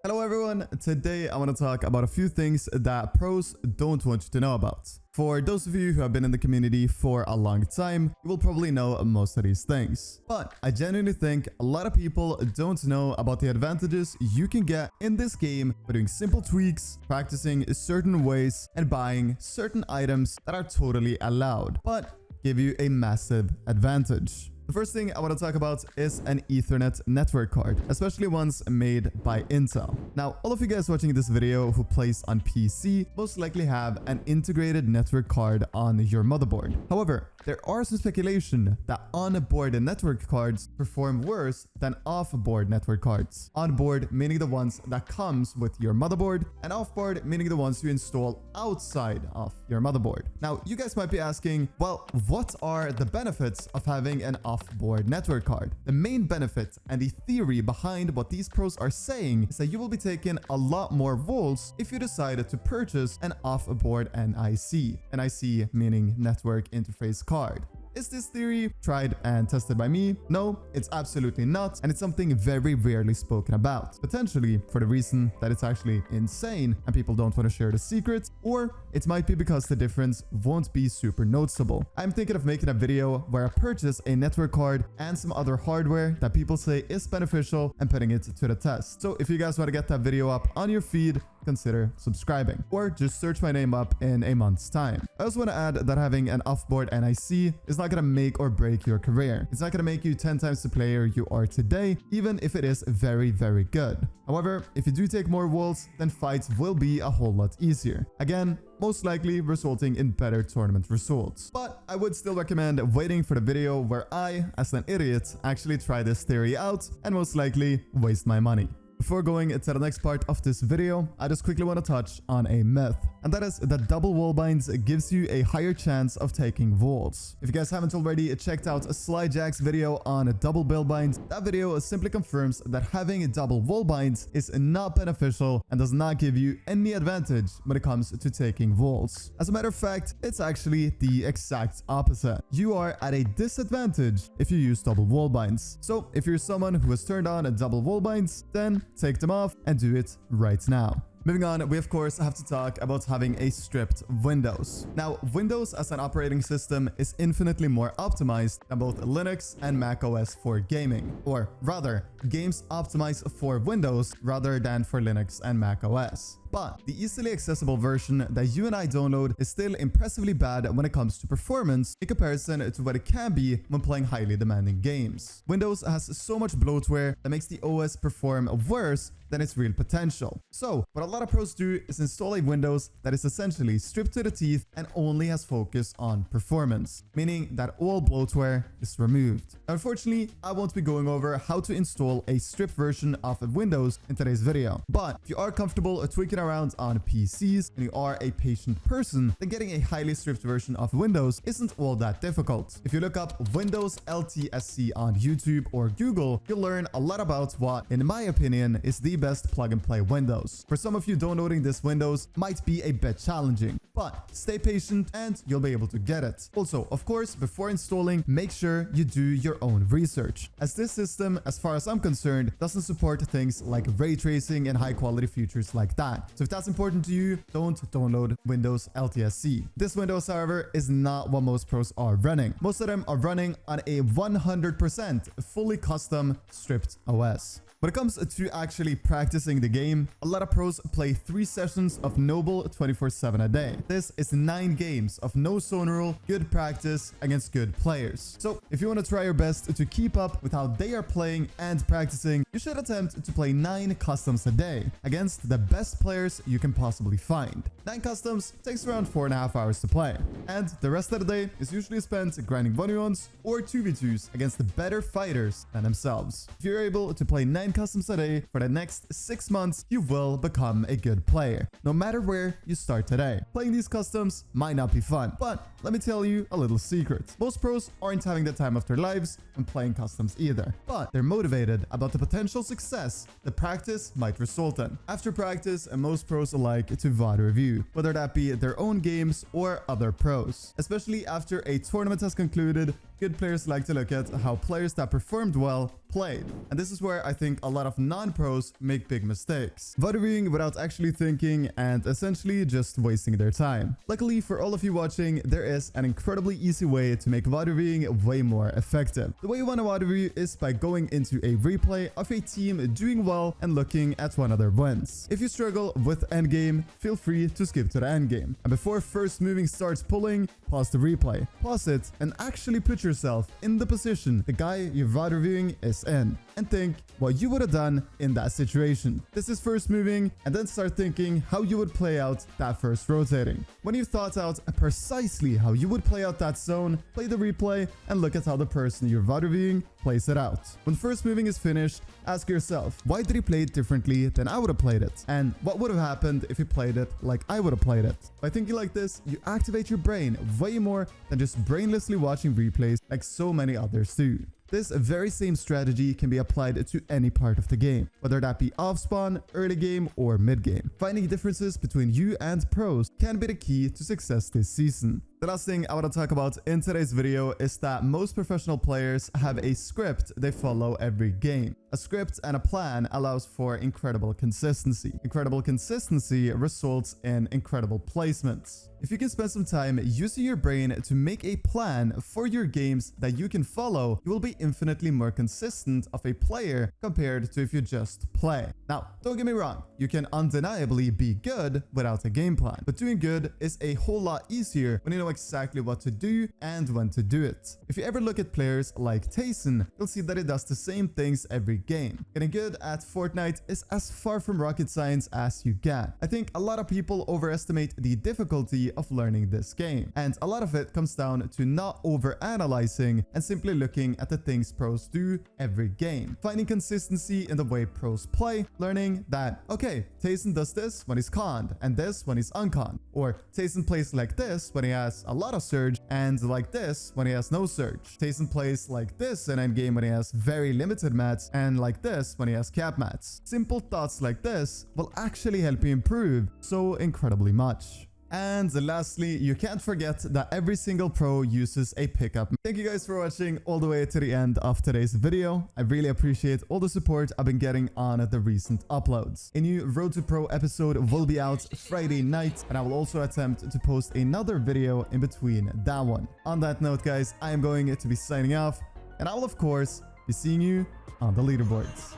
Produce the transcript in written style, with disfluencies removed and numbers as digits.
Hello everyone, today I want to talk about a few things that pros don't want you to know about. For those of you who have been in the community for a long time, you will probably know most of these things. But I genuinely think a lot of people don't know about the advantages you can get in this game by doing simple tweaks, practicing certain ways, and buying certain items that are totally allowed, but give you a massive advantage. The first thing I want to talk about is an Ethernet network card, especially ones made by Intel. Now, all of you guys watching this video who plays on PC most likely have an integrated network card on your motherboard. However, there are some speculation that on-board network cards perform worse than off-board network cards. On-board meaning the ones that comes with your motherboard, and off-board meaning the ones you install outside of your motherboard. Now, you guys might be asking, well, what are the benefits of having an off-board network card? The main benefit and the theory behind what these pros are saying is that you will be taking a lot more volts if you decided to purchase an off-board NIC. NIC meaning network interface card. Is this theory tried and tested by me? No, it's absolutely not, and it's something very rarely spoken about. Potentially for the reason that it's actually insane and people don't want to share the secret, or it might be because the difference won't be super noticeable. I'm thinking of making a video where I purchase a network card and some other hardware that people say is beneficial and putting it to the test. So if you guys want to get that video up on your feed, consider subscribing, or just search my name up in a month's time. I also want to add that having an off-board NIC is not going to make or break your career. It's not going to make you 10 times the player you are today, even if it is very, very good. However, if you do take more volts, then fights will be a whole lot easier. Again, most likely resulting in better tournament results. But I would still recommend waiting for the video where I, as an idiot, actually try this theory out and most likely waste my money. Before going to the next part of this video, I just quickly want to touch on a myth, and that is that double wall binds gives you a higher chance of taking volts. If you guys haven't already checked out Slyjack's video on double bill binds, that video simply confirms that having double wall binds is not beneficial and does not give you any advantage when it comes to taking volts. As a matter of fact, it's actually the exact opposite. You are at a disadvantage if you use double wall binds. So if you're someone who has turned on double wall binds, then take them off and do it right now. Moving on, we of course have to talk about having a stripped Windows. Now, Windows as an operating system is infinitely more optimized than both Linux and Mac OS for gaming. Or rather, games optimized for Windows rather than for Linux and Mac OS. But the easily accessible version that you and I download is still impressively bad when it comes to performance in comparison to what it can be when playing highly demanding games. Windows has so much bloatware that makes the OS perform worse than its real potential. So, what a lot of pros do is install a Windows that is essentially stripped to the teeth and only has focus on performance, meaning that all bloatware is removed. Unfortunately, I won't be going over how to install a stripped version of Windows in today's video. But if you are comfortable tweaking around on PCs and you are a patient person, then getting a highly stripped version of Windows isn't all that difficult. If you look up Windows LTSC on YouTube or Google, you'll learn a lot about what, in my opinion, is the best plug-and-play Windows. For some of you, downloading this Windows might be a bit challenging, but stay patient and you'll be able to get it. Also, of course, before installing, make sure you do your own research, as this system, as far as I'm concerned, doesn't support things like ray tracing and high-quality features like that. So if that's important to you, don't download Windows LTSC. This Windows, however, is not what most pros are running. Most of them are running on a 100% fully custom stripped OS. When it comes to actually practicing the game, a lot of pros play 3 sessions of Noble 24/7 a day. This is 9 games of no zone rule, good practice against good players. So if you want to try your best to keep up with how they are playing and practicing, you should attempt to play 9 customs a day against the best players you can possibly find. 9 customs takes around 4.5 hours to play, and the rest of the day is usually spent grinding 1v1s or 2v2s against the better fighters than themselves. If you're able to play 9 customs a day for the next 6 months, you will become a good player, no matter where you start today. Playing these customs might not be fun, but let me tell you a little secret. Most pros aren't having the time of their lives when playing customs either, but they're motivated about the potential success the practice might result in. After practice, most pros like to VOD review, whether that be their own games or other pros. Especially after a tournament has concluded, good players like to look at how players that performed well played. And this is where I think a lot of non-pros make big mistakes, VOD reviewing without actually thinking and essentially just wasting their time. Luckily for all of you watching, there is an incredibly easy way to make VOD reviewing way more effective. The way you want to VOD review is by going into a replay of a team doing well and looking at one of their wins. If you struggle with endgame, feel free to skip to the endgame. And before first moving starts pulling, pause the replay. Pause it and actually put yourself in the position the guy you're VOD reviewing is in, and think what you would have done in that situation. This is first moving, and then start thinking how you would play out that first rotating. When you've thought out precisely how you would play out that zone, play the replay and look at how the person you're VOD reviewing plays it out. When first moving is finished, ask yourself, why did he play it differently than I would have played it? And what would have happened if he played it like I would have played it? By thinking like this, you activate your brain way more than just brainlessly watching replays like so many others do. This very same strategy can be applied to any part of the game, whether that be off spawn, early game, or mid game. Finding differences between you and pros can be the key to success this season. The last thing I want to talk about in today's video is that most professional players have a script they follow every game. A script and a plan allows for incredible consistency. Incredible consistency results in incredible placements. If you can spend some time using your brain to make a plan for your games that you can follow, you will be infinitely more consistent of a player compared to if you just play. Now, don't get me wrong, you can undeniably be good without a game plan, but doing good is a whole lot easier when you know exactly what to do and when to do it. If you ever look at players like Tayson, you'll see that he does the same things every game. Getting good at Fortnite is as far from rocket science as you get. I think a lot of people overestimate the difficulty of learning this game, and a lot of it comes down to not over-analyzing and simply looking at the things pros do every game. Finding consistency in the way pros play, learning that, okay, Tayson does this when he's conned and this when he's unconned, or Tayson plays like this when he has a lot of surge and like this when he has no surge. Tayson plays like this in endgame when he has very limited mats and like this when he has cap mats. Simple thoughts like this will actually help you improve so incredibly much. And lastly, you can't forget that every single pro uses a pickup. Thank you guys for watching all the way to the end of today's video. I really appreciate all the support I've been getting on the recent uploads. A new Road to Pro episode will be out Friday night, and I will also attempt to post another video in between that one. On that note, guys, I am going to be signing off, and I will of course be seeing you on the leaderboards.